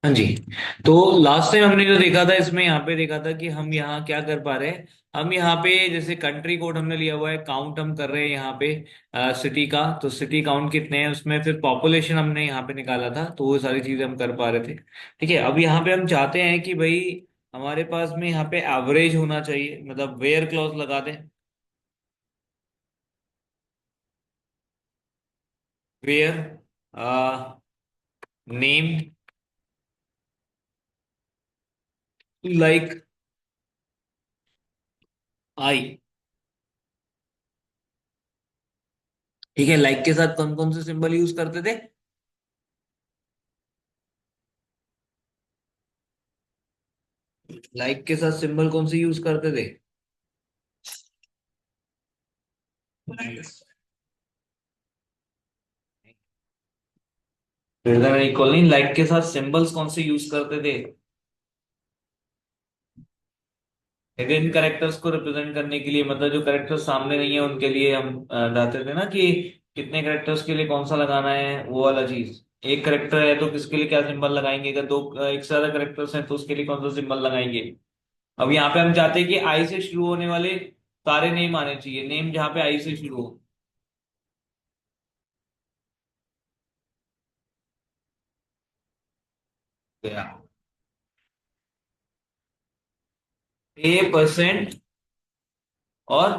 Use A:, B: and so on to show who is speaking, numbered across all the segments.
A: हाँ जी। तो last time हमने जो देखा था इसमें यहाँ पे देखा था कि हम यहाँ क्या कर पा रहे हैं। हम यहाँ पे जैसे कंट्री कोड हमने लिया हुआ है, काउंट हम कर रहे हैं यहाँ पे सिटी का। तो सिटी काउंट कितने हैं उसमें, फिर पॉपुलेशन हमने यहाँ पे निकाला था, तो वो सारी चीजें हम कर पा रहे थे। ठीक है, अब यहाँ पे हम चाहते हैं कि भाई हमारे पास में यहाँ पे एवरेज होना चाहिए, मतलब वेयर क्लॉज लगा दें। Where name like I. ठीक है, लाइक के साथ कौन कौन से सिंबल यूज करते थे? लाइक के साथ सिंबल कौन से यूज करते थे? इक्वल नहीं, लाइक के साथ सिंबल्स कौन से यूज करते थे? हिडन कैरेक्टर्स को रिप्रेजेंट करने के लिए, मतलब जो कैरेक्टर्स सामने नहीं है उनके लिए हम बताते थे ना कि कितने कैरेक्टर्स के लिए कौन सा लगाना है, वो वाला चीज। एक कैरेक्टर है तो किसके लिए क्या सिंबल लगाएंगे, अगर दो एक से ज्यादा कैरेक्टर्स हैं तो उसके लिए कौन सा सिंबल लगाएंगे। अब यहाँ पे हम चाहते हैं कि आई से शुरू होने वाले सारे नेम आने चाहिए, नेम जहाँ पे आई से शुरू हो गया। A% और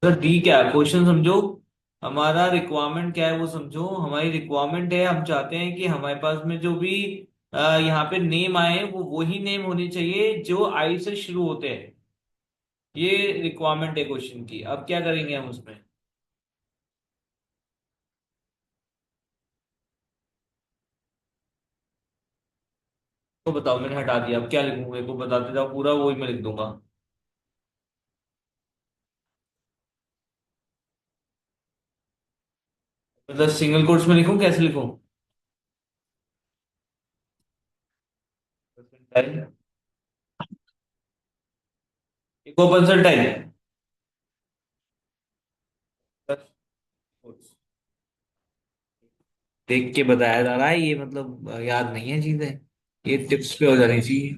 A: सर डी क्या है, क्वेश्चन समझो। हमारा रिक्वायरमेंट क्या है वो समझो। हमारी रिक्वायरमेंट है, हम चाहते हैं कि हमारे पास में जो भी यहाँ पे नेम आए वो वही नेम होने चाहिए जो आई से शुरू होते हैं। ये रिक्वायरमेंट है क्वेश्चन की। अब क्या करेंगे हम उसमें? तो बताओ, मैंने हटा दिया, अब क्या लिखूंगा? मेरे को बताते जाओ, पूरा वही मैं लिख दूंगा। मतलब सिंगल कोट्स में लिखूं, कैसे लिखूं? परसेंटाइल, इको परसेंटाइल। देख के बताया जा रहा है ये, मतलब याद नहीं है चीजें। ये टिप्स पे हो जानी चाहिए।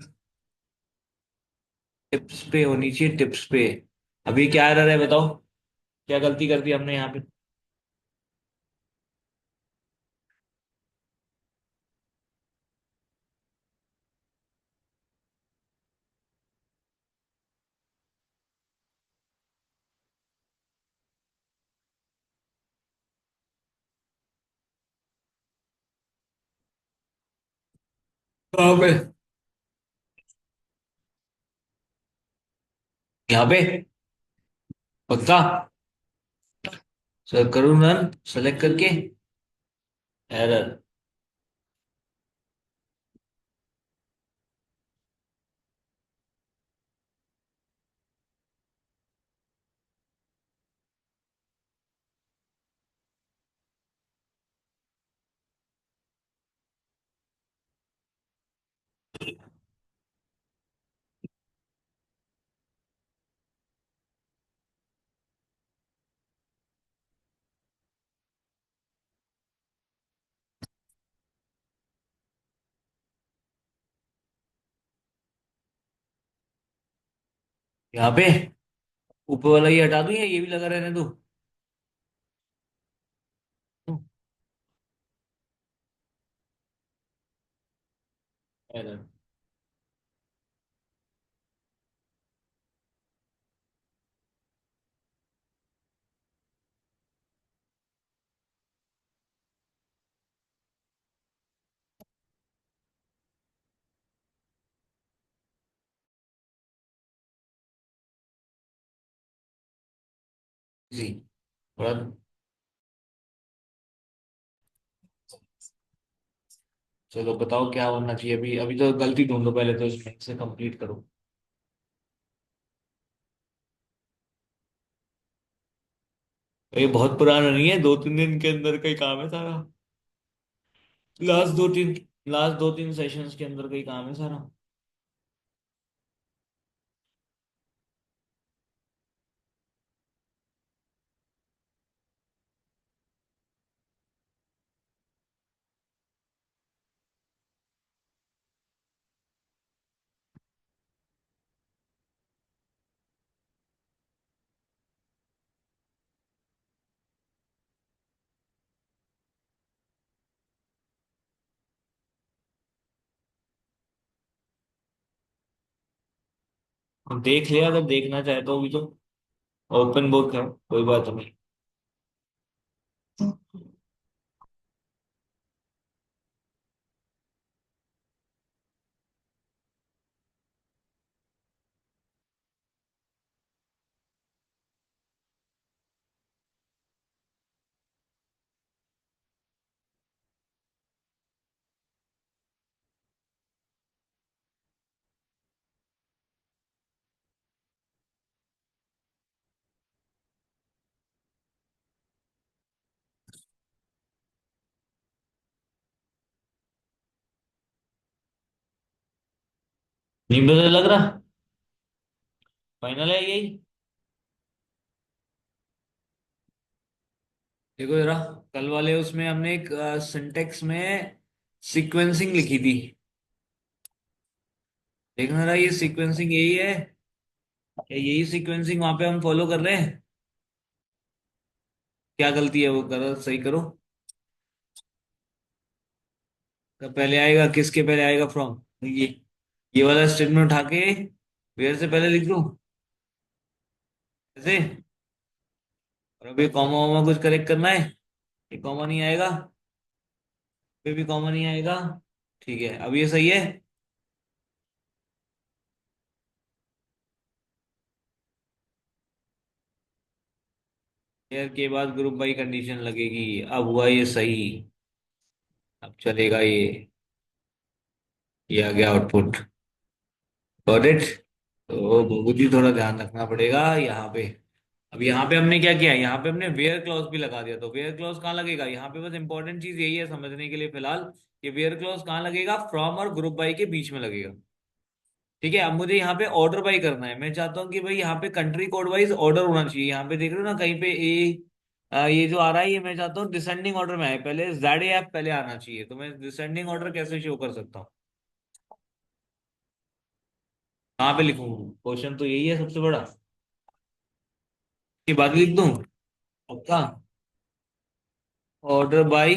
A: टिप्स पे होनी चाहिए, टिप्स पे। अभी क्या एरर है बताओ, क्या गलती कर दी हमने यहाँ पे? कहाँ पे? यहाँ पे? पक्का? सर करूँ रन सेलेक्ट करके? एरर। यहाँ पे ऊपर वाला ये हटा दूं या ये भी लगा रहने दो? एरर। जी। थोड़ा। चलो बताओ क्या होना चाहिए अभी, अभी तो गलती ढूंढो पहले, तो इसमें से कंप्लीट करो। ये बहुत पुराना नहीं है, 2-3 दिन के अंदर का ही काम है सारा। लास्ट 2-3 लास्ट 2-3 सेशंस के अंदर कोई काम है सारा। अब देख लिया, अगर देखना चाहे तो अभी तो ओपन बुक है, कोई बात नहीं। नहीं पता लग रहा। फाइनल है यही। देखो जरा, कल वाले उसमें हमने एक सिंटेक्स में सीक्वेंसिंग लिखी थी। देखना जरा, ये सीक्वेंसिंग यही है? क्या यही सीक्वेंसिंग वहां पे हम फॉलो कर रहे हैं? क्या गलती है वो करो, सही करो। तो पहले आएगा, किसके पहले आएगा? फ्रॉम। ये वाला स्टेटमेंट उठा के वेयर से पहले लिख दूं ऐसे। और अभी कॉमा वॉमा कुछ करेक्ट करना है? ये कॉमा नहीं आएगा, ये भी कॉमा नहीं आएगा। ठीक है, अब ये सही है। एयर के बाद ग्रुप बाई कंडीशन लगेगी। अब हुआ ये सही। अब चलेगा ये आ गया आउटपुट। Got it. तो मुझे थोड़ा ध्यान रखना पड़ेगा यहाँ पे। अब यहाँ पे हमने क्या किया, यहाँ पे हमने वेयर क्लॉज भी लगा दिया। तो वेयर क्लॉज कहाँ लगेगा? यहाँ पे बस इंपॉर्टेंट चीज यही है समझने के लिए फिलहाल, कि वेयर क्लॉज कहाँ लगेगा? फ्रॉम और ग्रुप बाई के बीच में लगेगा। ठीक है, अब मुझे यहाँ पे ऑर्डर बाई करना है। मैं चाहता हूँ कि भाई यहाँ पे कंट्री कोड वाइज ऑर्डर होना चाहिए। यहाँ पे देख रहे हो ना कहीं पे ये जो आ रहा है, ये मैं चाहता हूँ डिसेंडिंग ऑर्डर में आए, पहले जेड एफ पहले आना चाहिए। तो मैं डिसेंडिंग ऑर्डर कैसे शो कर सकता हूँ? कहाँ पे लिखूँ? क्वेश्चन तो यही है सबसे बड़ा। ये बाद लिख दूँ? पक्का? Order by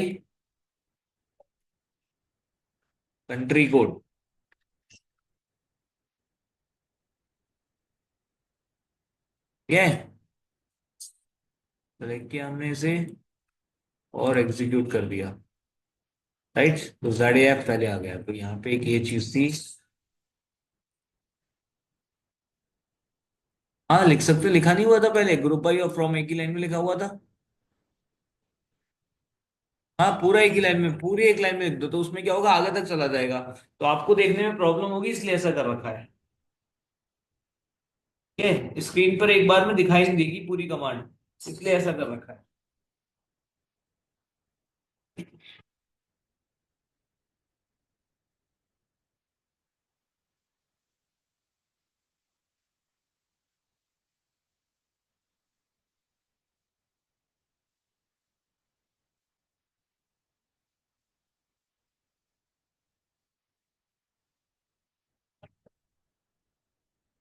A: country code. ठीक है, तो लिख के हमने इसे और एग्जीक्यूट कर दिया। राइट, तो जेड एफ पहले आ गया। तो यहाँ पे एक ये चीज थी। हाँ लिख सकते, लिखा नहीं हुआ था पहले? ग्रुप बाई और फ्रॉम एक ही लाइन में लिखा हुआ था। हाँ पूरा एक ही लाइन में, पूरी एक लाइन में लिख दो, तो उसमें क्या होगा, आगे तक चला जाएगा। तो आपको देखने में प्रॉब्लम होगी, इसलिए ऐसा कर रखा है। ठीक है, स्क्रीन पर एक बार में दिखाई नहीं देगी पूरी कमांड, इसलिए ऐसा कर रखा है।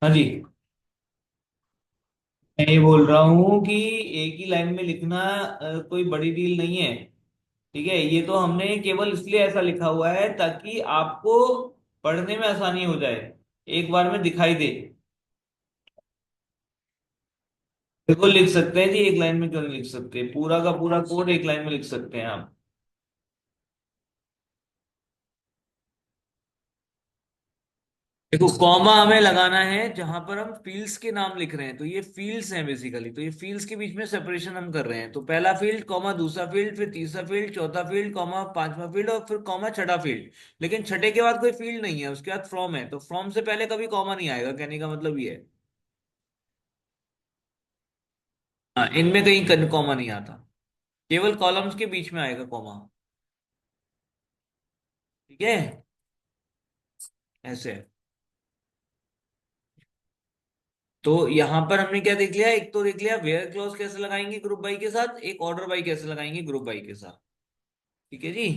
A: हाँ जी। मैं ये बोल रहा हूँ कि एक ही लाइन में लिखना कोई बड़ी डील नहीं है। ठीक है, ये तो हमने केवल इसलिए ऐसा लिखा हुआ है ताकि आपको पढ़ने में आसानी हो जाए, एक बार में दिखाई दे। बिल्कुल लिख सकते हैं जी, एक लाइन में क्यों नहीं लिख सकते? पूरा का पूरा कोड एक लाइन में लिख सकते हैं आप। देखो, कॉमा हमें लगाना है जहां पर हम फील्ड्स के नाम लिख रहे हैं। तो ये फील्ड्स हैं बेसिकली, तो ये फील्ड्स के बीच में सेपरेशन हम कर रहे हैं। तो पहला फील्ड कॉमा, दूसरा फील्ड, फिर तीसरा फील्ड, चौथा फील्ड कॉमा, पांचवा फील्ड, और फिर कॉमा छठा फील्ड। लेकिन छठे के बाद कोई फील्ड नहीं है, उसके बाद फ्रॉम है। तो फ्रॉम से पहले कभी कॉमा नहीं आएगा, कहने का मतलब ये है। हाँ, इनमें कहीं कॉमा नहीं आता, केवल कॉलम्स के बीच में आएगा कॉमा। ठीक है, ऐसे। तो यहां पर हमने क्या देख लिया, एक तो देख लिया वेयर क्लॉज कैसे लगाएंगे ग्रुप बाई के साथ, एक ऑर्डर बाई कैसे लगाएंगे ग्रुप बाई के साथ। ठीक है जी।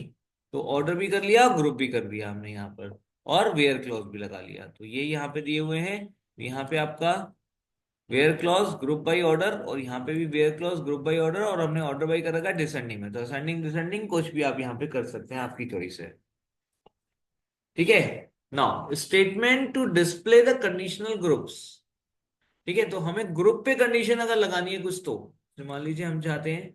A: तो ऑर्डर भी कर लिया, ग्रुप भी कर दिया हमने यहाँ पर, और वेयर क्लॉज भी लगा लिया। तो ये यहाँ पे दिए हुए हैं, यहाँ पे आपका where clause group by order, और यहाँ पे भी where clause group by order, और हमने ऑर्डर बाई कर रखा है डिसेंडिंग में। तो असेंडिंग डिसेंडिंग कुछ भी आप यहाँ पे कर सकते हैं, आपकी चॉइस है। ठीक है। Now statement to display the conditional groups. ठीक है, तो हमें ग्रुप पे कंडीशन अगर लगानी है कुछ, तो मान लीजिए हम चाहते हैं,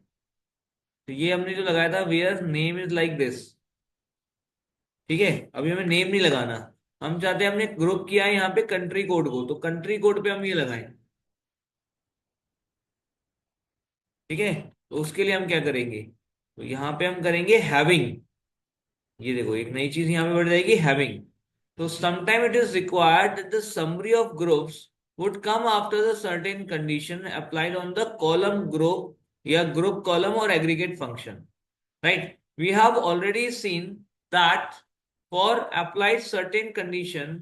A: तो ये हमने जो लगाया था where name is like this. ठीक है, अभी हमें नेम नहीं लगाना, हम चाहते हैं, हमने ग्रुप किया है यहाँ पे कंट्री कोड को, तो कंट्री कोड पे हम ये लगाएं। ठीक है, तो उसके लिए हम क्या करेंगे, तो यहाँ पे हम करेंगे हैविंग। ये देखो एक नई चीज यहाँ पे बढ़ जाएगी, हैविंग। तो sometime it is required that the summary of groups would come after the certain condition applied on the column group या group column or aggregate function, right? We have already seen that for applied certain condition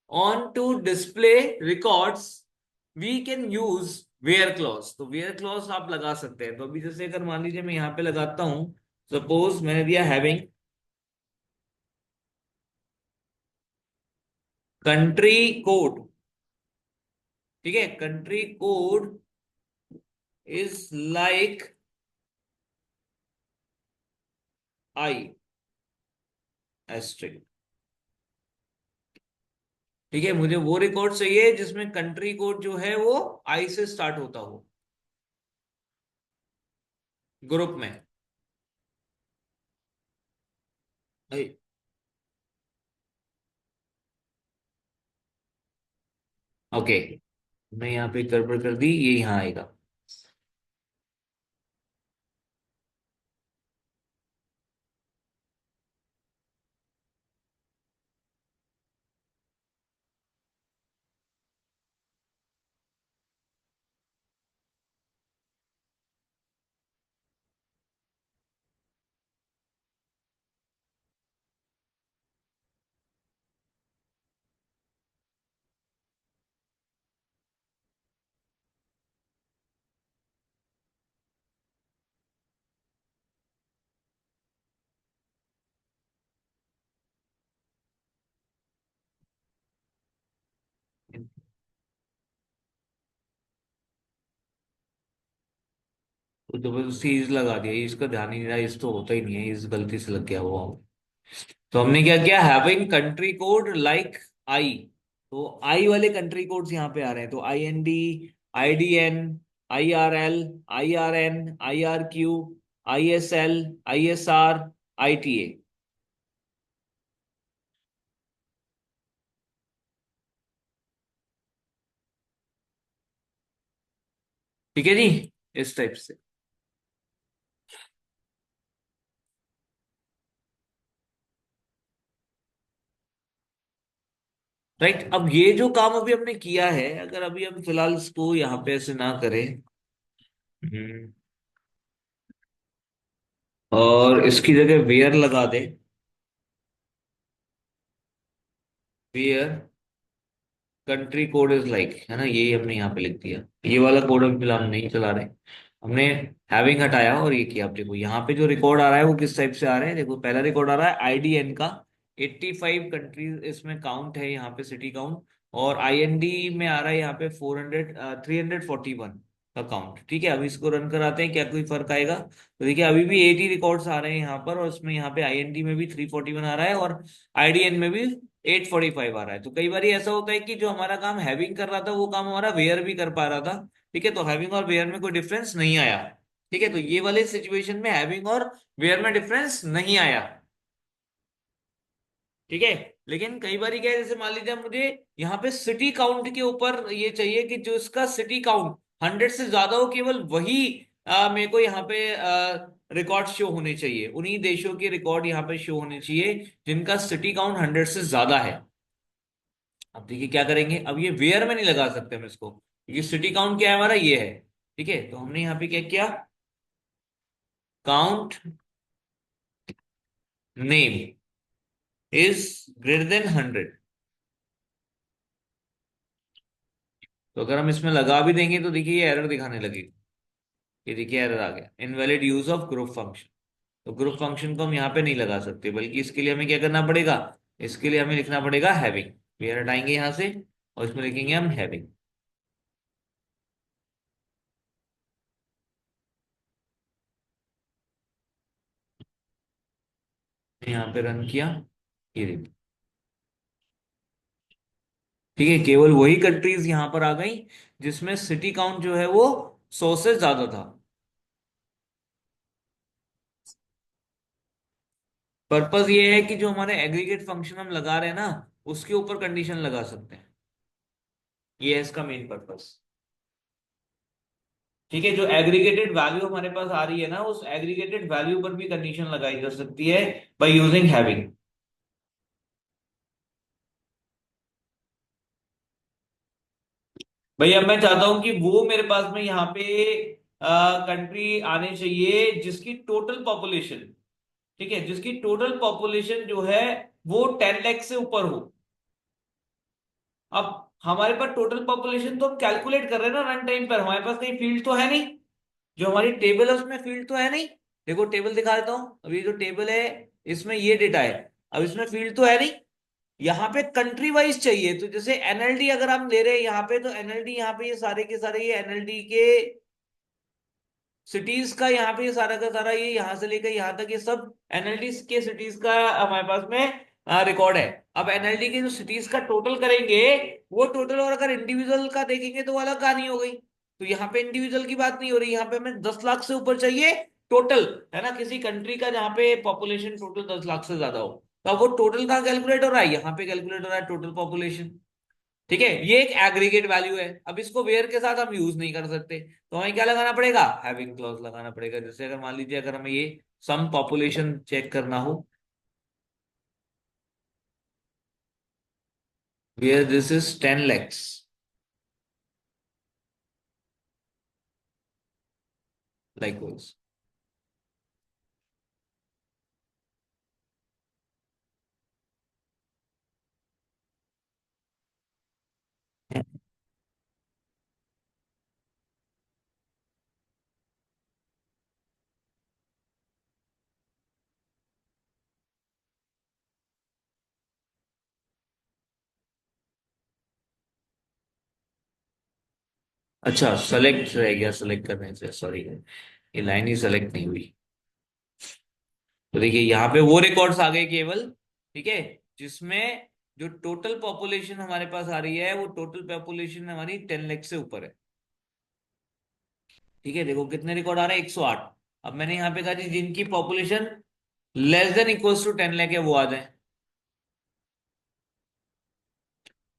A: on to display records we can use where clause। तो where clause आप लगा सकते हैं। तो अभी जैसे अगर मान लीजिए मैं यहाँ पे लगाता हूं, सपोज मैंने दिया हैविंग कंट्री कोड। ठीक है, country code is like I asterisk. ठीक है, मुझे वो रिकॉर्ड चाहिए जिसमें कंट्री कोड जो है वो आई से स्टार्ट होता हो ग्रुप में। ओके, मैं यहाँ पे गड़बड़ कर दी, ये यहाँ आएगा। तो जबरदस्ती इज लगा दिया, इसका ध्यान ही नहीं रहा, इस तो होता ही नहीं है, इस गलती से लग गया वो। तो हमने क्या किया, having country code like I. तो आई वाले कंट्री कोड्स यहाँ पे आ रहे हैं, तो I N D, I D N, I R L, I R N, I R Q, I S L, I S R, I T A. ठीक है जी, इस टाइप से। राइट, अब ये जो काम अभी हमने किया है, अगर अभी हम फिलहाल इसको यहाँ पे ऐसे ना करें, हम्म, और इसकी जगह वेयर लगा दे, where country code is like, है ना, यही हमने यहाँ पे लिख दिया। ये वाला कोड हम फिलहाल नहीं चला रहे, हमने हैविंग हटाया और ये किया। आप देखो यहाँ पे जो रिकॉर्ड आ रहा है वो किस टाइप से आ रहा है, देखो पहला रिकॉर्ड आ रहा है आईडीएन का, 85 कंट्रीज इसमें काउंट है, यहाँ पे सिटी काउंट। और आईएनडी में आ रहा है यहाँ पे 341 का काउंट। ठीक है, अभी इसको रन कराते हैं, क्या कोई फर्क आएगा। तो देखिए अभी भी 80 रिकॉर्ड्स आ रहे हैं यहाँ पर, और उसमें यहाँ पे आईएनडी में भी 341 आ रहा है, और आईडीएन में भी 845 आ रहा है। तो कई बार ऐसा होता है कि जो हमारा काम हैविंग कर रहा था वो काम हमारा वेयर भी कर पा रहा था। ठीक है, तो हैविंग और वेयर में कोई डिफरेंस नहीं आया। ठीक है, तो ये वाले सिचुएशन में हैविंग और वेयर में डिफरेंस नहीं आया। ठीक है, लेकिन कई बार क्या है, जैसे मान लीजिए मुझे यहाँ पे सिटी काउंट के ऊपर ये चाहिए कि जो इसका सिटी काउंट 100 से ज्यादा हो, केवल वही मेरे को यहाँ पे रिकॉर्ड शो होने चाहिए, उन्हीं देशों के रिकॉर्ड यहाँ पे शो होने चाहिए जिनका सिटी काउंट 100 से ज्यादा है। अब देखिए क्या करेंगे, अब ये वेयर में नहीं लगा सकते हम इसको, क्योंकि सिटी काउंट क्या है हमारा, ये है। ठीक है, तो हमने यहाँ पे क्या किया, count name. Is greater than 100। तो अगर हम इसमें लगा भी देंगे तो देखिए ये एरर दिखाने लगेगी। ये देखिए एरर आ गया, invalid use of group function. तो ग्रुप फंक्शन को हम यहाँ पे नहीं लगा सकते, बल्कि इसके लिए हमें क्या करना पड़ेगा, इसके लिए हमें लिखना पड़ेगा हैविंग। वेयर हटाएंगे यहाँ से और इसमें लिखेंगे हम हैविंग। यहाँ पे रन किया, ये देखिए। ठीक है, केवल वही कंट्रीज यहाँ पर आ गई जिसमें सिटी काउंट जो है वो 100 से ज्यादा था। पर्पस ये है कि जो हमारे एग्रीगेट फंक्शन हम लगा रहे हैं ना, उसके ऊपर कंडीशन लगा सकते हैं। ये है इसका मेन पर्पस। ठीक है, जो एग्रीगेटेड वैल्यू हमारे पास आ रही है ना, उस एग्रीगेटेड वैल्यू पर भी कंडीशन लगाई जा सकती है बाय यूजिंग हैविंग। भाई अब मैं चाहता हूं कि वो मेरे पास में यहाँ पे कंट्री आने चाहिए जिसकी टोटल पॉपुलेशन, ठीक है, जिसकी टोटल पॉपुलेशन जो है वो 10 लाख से ऊपर हो। अब हमारे पास टोटल पॉपुलेशन तो हम कैलकुलेट कर रहे हैं ना रन टाइम पर, हमारे पास कहीं फील्ड तो है नहीं। जो हमारी टेबल है उसमें फील्ड तो है नहीं। देखो टेबल दिखा देता हूं, अभी जो टेबल है इसमें ये डेटा है। अब इसमें फील्ड तो है नहीं। यहाँ पे कंट्री वाइज चाहिए, तो जैसे एनएलडी अगर हम ले रहे हैं यहाँ पे, तो एनएलडी यहाँ पे ये सारे के सारे ये एनएलडी के सिटीज का, यहाँ पे ये सारा का सारा ये यहाँ से लेकर यहाँ तक ये सब एनएलडी के सिटीज का हमारे पास में रिकॉर्ड है। अब एनएलडी के जो सिटीज का टोटल करेंगे वो टोटल, और अगर इंडिविजुअल का देखेंगे तो वो अलग कहानी हो गई। तो यहाँ पे इंडिविजुअल की बात नहीं हो रही, यहाँ पे हमें 10 लाख से ऊपर चाहिए टोटल, है ना, किसी कंट्री का जहाँ पे पॉपुलेशन टोटल 10 लाख से ज्यादा हो। तो अब वो टोटल कहाँ कैलकुलेट हो रहा है, यहाँ पे कैलकुलेट हो रहा है टोटल पॉपुलेशन। ठीक है, ये एक एग्रीगेट वैल्यू है। अब इसको वेयर के साथ हम यूज नहीं कर सकते, तो हमें क्या लगाना पड़ेगा, हैविंग क्लॉज लगाना पड़ेगा। जैसे अगर मान लीजिए अगर हमें ये सम पॉपुलेशन चेक करना हो, where this is 10 lakhs। Like अच्छा, सेलेक्ट रह गया, सेलेक्ट करने से, सॉरी, ये लाइन ही सेलेक्ट नहीं हुई। तो देखिए यहाँ पे वो रिकॉर्ड्स आ गए केवल, ठीक है, जिसमें जो टोटल पॉपुलेशन हमारे पास आ रही है वो टोटल पॉपुलेशन हमारी 10 लाख से ऊपर है। ठीक है, देखो कितने रिकॉर्ड आ रहे हैं, 108। अब मैंने यहाँ पे कहा जी जिनकी population less than equals to 10 lakh है वो आ जाए।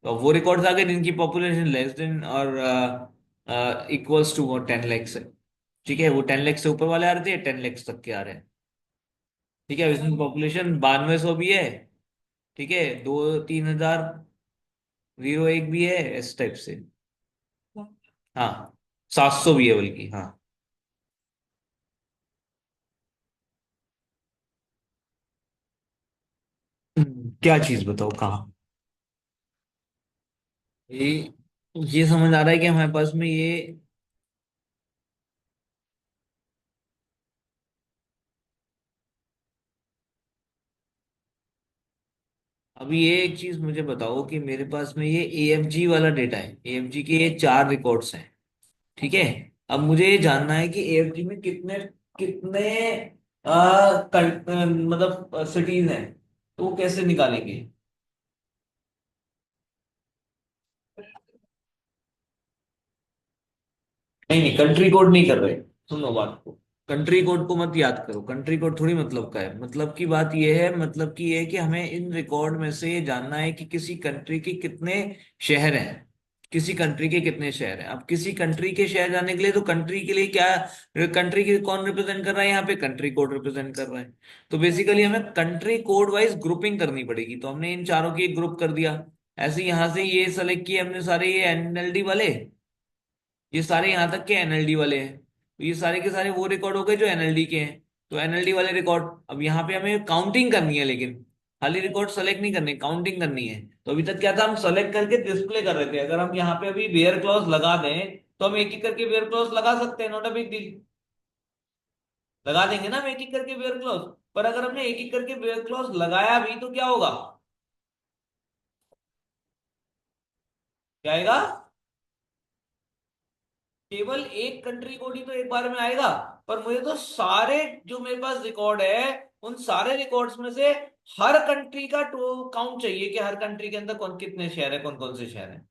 A: तो अब वो रिकॉर्ड्स आ गए जिनकी पॉपुलेशन लेस देन और इक्वल्स टू वो 10 लाख है। ठीक है, वो 10 लाख से ऊपर वाले आ रहे थे, 10 लाख तक के आ रहे हैं। ठीक है, इसमें पॉपुलेशन 9200 भी है। ठीक है, 2 3001 भी है, इस टाइप से। हाँ, 700 भी है बल्कि, हाँ। क्या चीज बताओ कहाँ। ये ये समझ आ रहा है कि हमारे पास में ये, अभी ये एक चीज मुझे बताओ कि मेरे पास में ये एएफजी वाला डेटा है, एएफजी के ये 4 रिकॉर्ड्स हैं। ठीक है, अब मुझे ये जानना है कि एएफजी में कितने कितने मतलब सिटीज हैं, तो वो कैसे निकालेंगे। नहीं नहीं, कंट्री कोड नहीं कर रहे, सुनो बात को। कंट्री कोड को मत याद करो, कंट्री कोड थोड़ी मतलब का है। मतलब की बात यह है, मतलब की ये है कि हमें इन रिकॉर्ड में से ये जानना है कि किसी कंट्री के कितने शहर हैं, किसी कंट्री के कितने शहर हैं। अब किसी कंट्री के शहर जाने के लिए तो कंट्री के लिए क्या, कंट्री के कौन रिप्रेजेंट कर रहा है यहाँ पे, कंट्री कोड रिप्रेजेंट कर रहा है। तो बेसिकली हमें कंट्री कोड वाइज ग्रुपिंग करनी पड़ेगी, तो हमने इन चारों की एक ग्रुप कर दिया। ऐसे यहाँ से ये सेलेक्ट किए हमने सारे ये एनएलडी वाले, ये सारे यहाँ तक के एनएलडी वाले हैं। तो ये सारे के सारे वो रिकॉर्ड हो गए जो एनएलडी के हैं। तो एनएलडी वाले रिकॉर्ड, अब यहाँ पे हमें काउंटिंग करनी है लेकिन, खाली रिकॉर्ड सेलेक्ट नहीं करने, काउंटिंग करनी है। तो अभी तक क्या था, हम सेलेक्ट करके डिस्प्ले कर रहे थे। अगर हम यहाँ पे अभी वेयर क्लॉज लगा दें तो हम एक एक करके वेयर क्लॉज लगा सकते हैं, नॉट अ बिग डील। लगा देंगे ना हम एक एक करके वेयर क्लॉज। पर अगर हमने एक एक करके वेयर क्लॉज लगाया भी तो क्या होगा, क्या आएगा? केवल एक कंट्री कोड ही तो एक बार में आएगा। पर मुझे तो सारे जो मेरे पास रिकॉर्ड है, उन सारे रिकॉर्ड्स में से हर कंट्री का काउंट चाहिए कि हर कंट्री के अंदर कौन कितने शहर है, कौन कौन से शहर है।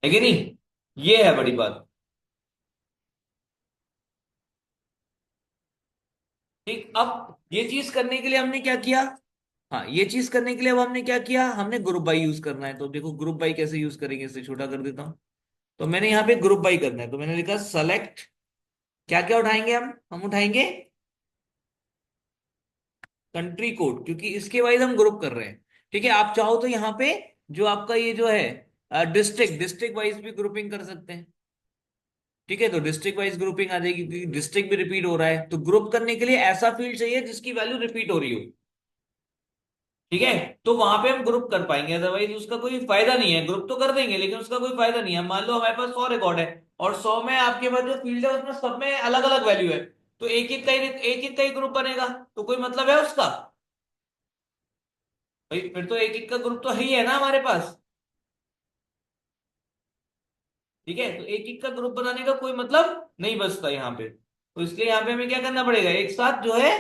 A: है कि नहीं? ये है बड़ी बात। ठीक, अब ये चीज करने के लिए हमने क्या किया? हाँ, ये चीज करने के लिए अब हमने क्या किया, हमने ग्रुप बाई यूज करना है। तो देखो ग्रुप बाई कैसे यूज करेंगे, इसे छोटा कर देता हूं। तो मैंने यहाँ पे ग्रुप बाई करना है, तो मैंने लिखा सेलेक्ट, क्या क्या उठाएंगे हम उठाएंगे कंट्री कोड, क्योंकि इसके वाइज हम ग्रुप कर रहे हैं। ठीक है, आप चाहो तो यहाँ पे जो आपका ये जो है डिस्ट्रिक्ट, डिस्ट्रिक्ट वाइज भी ग्रुपिंग कर सकते हैं। ठीक है, तो डिस्ट्रिक्ट वाइज ग्रुपिंग आ जाएगी, क्योंकि डिस्ट्रिक्ट भी रिपीट हो रहा है। तो ग्रुप करने के लिए ऐसा फील्ड चाहिए जिसकी वैल्यू रिपीट हो रही हो। ठीक है, तो वहां पे हम ग्रुप कर पाएंगे, अदरवाइज उसका कोई फायदा नहीं है। ग्रुप तो कर देंगे लेकिन उसका कोई फायदा नहीं है। मान लो हमारे पास 100 रिकॉर्ड है, और 100 में आपके पास जो फील्ड है उसमें सब में अलग अलग वैल्यू है, तो एक एक का ही ग्रुप बनेगा, तो कोई मतलब है उसका? भाई फिर तो एक एक का ग्रुप तो है ही है ना हमारे पास। ठीक है, तो एक एक का ग्रुप बनाने का कोई मतलब नहीं बचता यहाँ पे। तो इसलिए यहाँ पे हमें क्या करना पड़ेगा, एक साथ जो है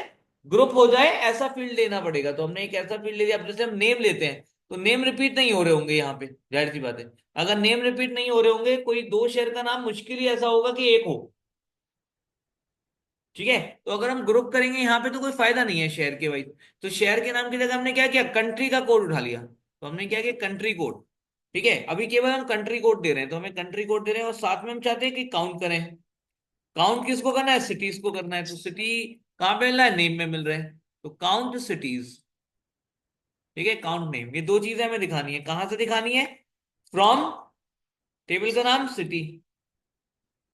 A: ग्रुप हो जाए ऐसा फील्ड लेना पड़ेगा। तो हमने एक ऐसा फील्ड ले लिया। अब जैसे हम नेम लेते हैं, तो नेम रिपीट नहीं हो रहे होंगे यहाँ पे, जाहिर सी बात है। अगर नेम रिपीट नहीं हो रहे होंगे, कोई दो शहर का नाम मुश्किल ही ऐसा होगा कि एक हो। ठीक है, तो अगर हम ग्रुप करेंगे यहाँ पे तो कोई फायदा नहीं है शहर के वाइज। तो शहर के नाम की जगह हमने क्या किया, कंट्री का कोड उठा लिया। तो हमने क्या किया, कंट्री कोड। ठीक है, अभी केवल हम कंट्री कोड दे रहे हैं, तो हमें कंट्री कोड दे रहे हैं और साथ में हम चाहते हैं कि काउंट करें। काउंट किसको करना है, सिटीज को करना है। तो सिटी कहाँ पे मिल रहा है, नेम में मिल रहा है। तो काउंट सिटीज। ठीक है, काउंट नेम, ये दो चीजें हमें दिखानी है। कहां से दिखानी है, फ्रॉम टेबल का नाम सिटी।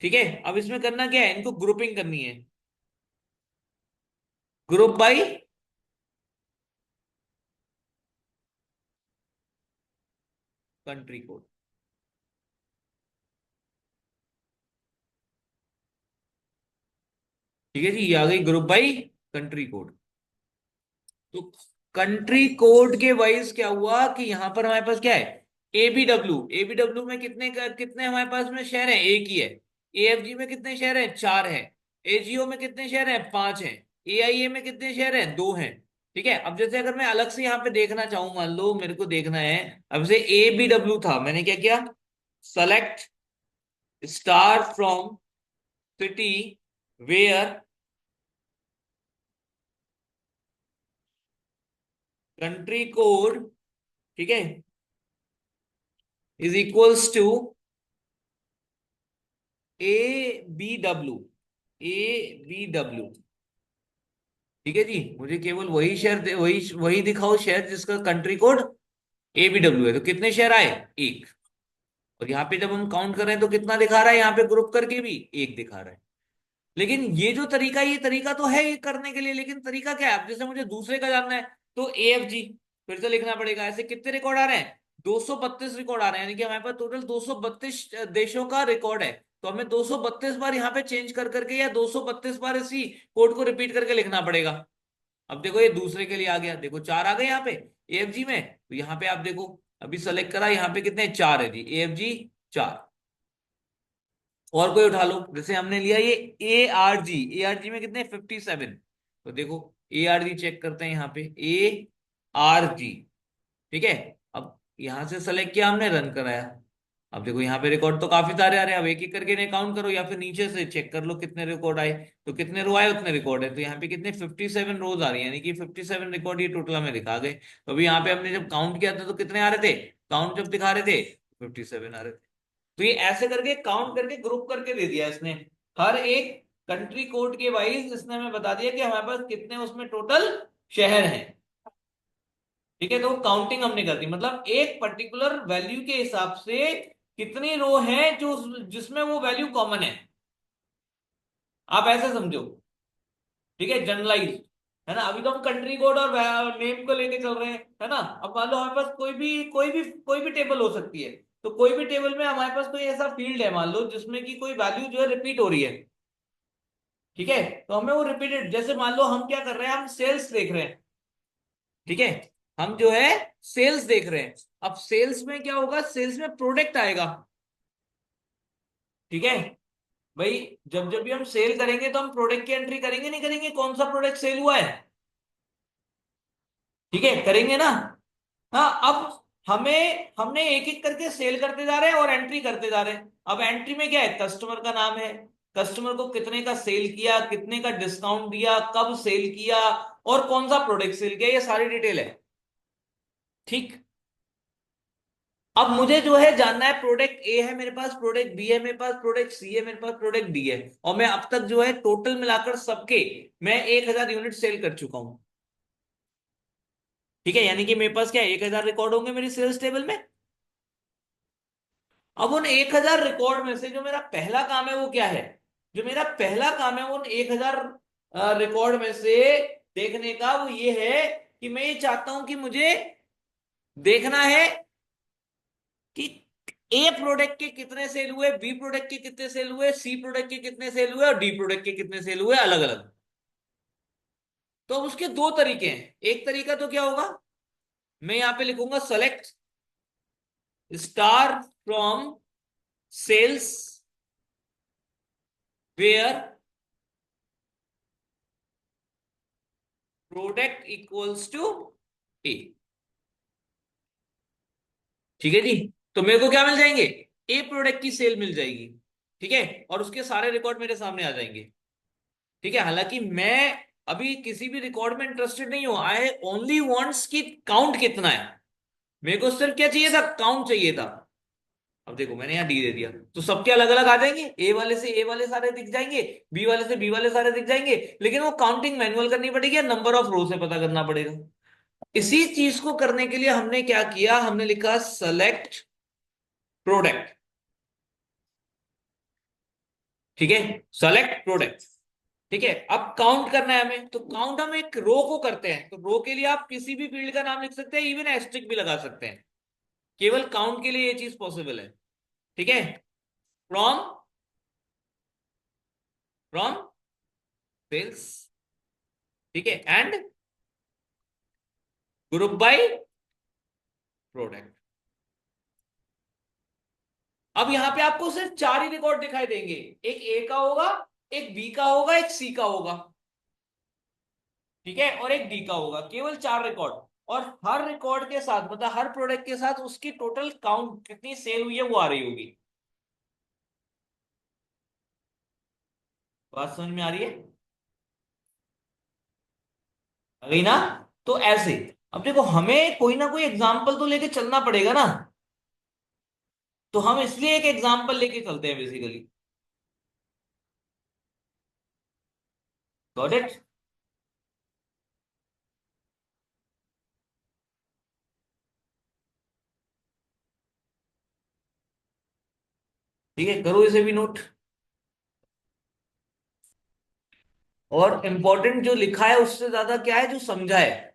A: ठीक है, अब इसमें करना क्या है, इनको ग्रुपिंग करनी है, ग्रुप बाई कंट्री कोड। ठीक है जी, ये आ गई ग्रुप बाई कंट्री कोड। तो कंट्री कोड के वाइज क्या हुआ कि यहां पर हमारे पास क्या है, एबीडब्ल्यू में कितने हमारे पास में शहर हैं, एक ही है। एएफजी में कितने शहर हैं, चार हैं। एजीओ में कितने शहर हैं, पांच हैं। एआईए में कितने शहर हैं, दो हैं। ठीक है, अब जैसे अगर मैं अलग से यहाँ पे देखना चाहूं, मान लो मेरे को देखना है, अब से एबीडब्ल्यू था, मैंने क्या किया, select star from city where country code, ठीक है, is equals to A B W. ठीक है जी, मुझे केवल वही शहर वही वही दिखाओ शहर जिसका country code A B W है। तो कितने शहर आए, एक। और यहाँ पे जब हम काउंट कर रहे हैं तो कितना दिखा रहा है, यहाँ पे ग्रुप करके भी एक दिखा रहा है। लेकिन ये जो तरीका, ये तरीका तो है ये करने के लिए, लेकिन तरीका क्या है? अब जैसे मुझे दूसरे का जानना है, तो AFG फिर से लिखना पड़ेगा। ऐसे कितने रिकॉर्ड आ रहे हैं, 232 रिकॉर्ड आ रहे हैं, यानी कि हमारे पास टोटल 232 देशों का रिकॉर्ड है। तो हमें 232 बार यहाँ पे चेंज कर करके, या 232 बार इसी कोड को रिपीट करके लिखना पड़ेगा। अब देखो ये दूसरे के लिए आ गया, देखो चार आ गए यहाँ पे AFG में। तो यहाँ पे आप देखो, अभी सेलेक्ट करा, यहाँ पे कितने, चार है जी, AFG चार। और कोई उठा लो, जैसे हमने लिया ये ए आर जी में कितने, 57। तो देखो ARG चेक करते हैं यहाँ पे, ARG। ठीक है, अब यहां से सेलेक्ट किया हमने, रन कराया। अब देखो यहाँ पे रिकॉर्ड तो काफी सारे आ रहे हैं। अब एक एक करके इन्हें काउंट करो, या फिर नीचे से चेक कर लो कितने रिकॉर्ड आए। तो कितने रो आए उतने रिकॉर्ड है। तो यहाँ पे कितने, 57 रोज आ रही है, यानी कि 57 रिकॉर्ड ये टोटल हमें दिखा गए। तो अभी यहाँ पे हमने जब काउंट किया था तो कितने आ रहे थे, काउंट जब दिखा रहे थे 57 आ रहे थे। तो ये ऐसे करके काउंट करके ग्रुप करके दे दिया इसने, हर एक कंट्री कोड के वाइज इसने हमें बता दिया कि हमारे पास कितने उसमें टोटल शहर हैं। ठीक है, तो काउंटिंग हमने कर दी, मतलब एक पर्टिकुलर वैल्यू के हिसाब से कितनी रो है जो जिसमें वो वैल्यू कॉमन है। आप ऐसे समझो, ठीक है, जनरलाइज, है ना। अभी तो हम कंट्री कोड और नेम को लेके चल रहे हैं, है ना। अब मान लो हमारे पास कोई भी टेबल हो सकती है। तो कोई भी टेबल में हमारे पास कोई ऐसा फील्ड है मान लो जिसमें कि कोई वैल्यू जो है रिपीट हो रही है। ठीक है, तो हमें वो रिपीटेड, जैसे मान लो हम क्या कर रहे हैं, हम सेल्स देख रहे हैं। ठीक है, हम जो है सेल्स देख रहे हैं। अब सेल्स में क्या होगा, सेल्स में प्रोडक्ट आएगा। ठीक है भाई, जब जब भी हम सेल करेंगे तो हम प्रोडक्ट की एंट्री करेंगे नहीं करेंगे, कौन सा प्रोडक्ट सेल हुआ है। ठीक है, करेंगे ना। हाँ, अब हमने एक एक करके सेल करते जा रहे हैं और एंट्री करते जा रहे हैं। अब एंट्री में क्या है, कस्टमर का नाम है, कस्टमर को कितने का सेल किया, कितने का डिस्काउंट दिया, कब सेल किया, और कौन सा प्रोडक्ट सेल किया, ये सारी डिटेल है। ठीक। अब मुझे जो है जानना है, प्रोडक्ट ए है मेरे पास, प्रोडक्ट बी है मेरे पास, प्रोडक्ट सी है मेरे पास, प्रोडक्ट डी है, और मैं अब तक जो है टोटल मिलाकर सबके मैं 1,000 यूनिट सेल कर चुका हूं। ठीक है, यानी कि मेरे पास क्या 1,000 रिकॉर्ड होंगे मेरी सेल्स टेबल में। अब उन 1,000 रिकॉर्ड में से जो मेरा पहला काम है वो क्या है, जो मेरा पहला काम है उन 1,000 रिकॉर्ड में से देखने का, वो ये है कि मैं ये चाहता हूं कि मुझे देखना है कि ए प्रोडक्ट के कितने सेल हुए, बी प्रोडक्ट के कितने सेल हुए, सी प्रोडक्ट के कितने सेल हुए, और डी प्रोडक्ट के कितने सेल हुए, अलग अलग। तो अब उसके दो तरीके हैं। एक तरीका तो क्या होगा, मैं यहां पे लिखूंगा select star from sales where product equals to A. ठीक है जी। तो मेरे को क्या मिल जाएंगे, ए प्रोडक्ट की सेल मिल जाएगी। ठीक है, और उसके सारे रिकॉर्ड मेरे सामने आ जाएंगे। ठीक है, हालांकि मैं अभी किसी भी रिकॉर्ड में इंटरेस्टेड नहीं हूं, आई ओनली वांट्स कि काउंट कितना है। मेरे को सिर्फ क्या चाहिए था, काउंट चाहिए था। अब देखो मैंने यहाँ डी दे दिया, तो सबके अलग अलग आ जाएंगे, ए वाले से ए वाले सारे दिख जाएंगे, बी वाले से बी वाले सारे दिख जाएंगे, लेकिन वो काउंटिंग मैनुअल करनी पड़ेगी, नंबर ऑफ रो से पता करना पड़ेगा। इसी चीज को करने के लिए हमने क्या किया, हमने लिखा सेलेक्ट प्रोडक्ट। ठीक है, सेलेक्ट प्रोडक्ट। ठीक है, अब काउंट करना है हमें, तो काउंट हम एक रो को करते हैं, तो रो के लिए आप किसी भी फील्ड का नाम लिख सकते हैं, इवन एस्ट्रिक भी लगा सकते हैं। केवल काउंट के लिए ये चीज पॉसिबल है। ठीक है, फ्रॉम फ्रॉम सेल्स। ठीक है, एंड ग्रुप बाय प्रोडक्ट। अब यहां पे आपको सिर्फ चार ही रिकॉर्ड दिखाई देंगे, एक ए का होगा, एक बी का होगा, एक सी का होगा। ठीक है, और एक डी का होगा, केवल चार रिकॉर्ड। और हर रिकॉर्ड के साथ, मतलब हर प्रोडक्ट के साथ उसकी टोटल काउंट कितनी सेल हुई है वो आ रही होगी। बात समझ में आ रही है, आ गई ना। तो ऐसे, अब देखो हमें कोई ना कोई एग्जाम्पल तो लेके चलना पड़ेगा ना। तो हम इसलिए एक एग्जाम्पल लेके चलते हैं बेसिकली। Got it. ठीक है, करो इसे भी नोट। और इंपॉर्टेंट जो लिखा है उससे ज्यादा क्या है, जो समझा है।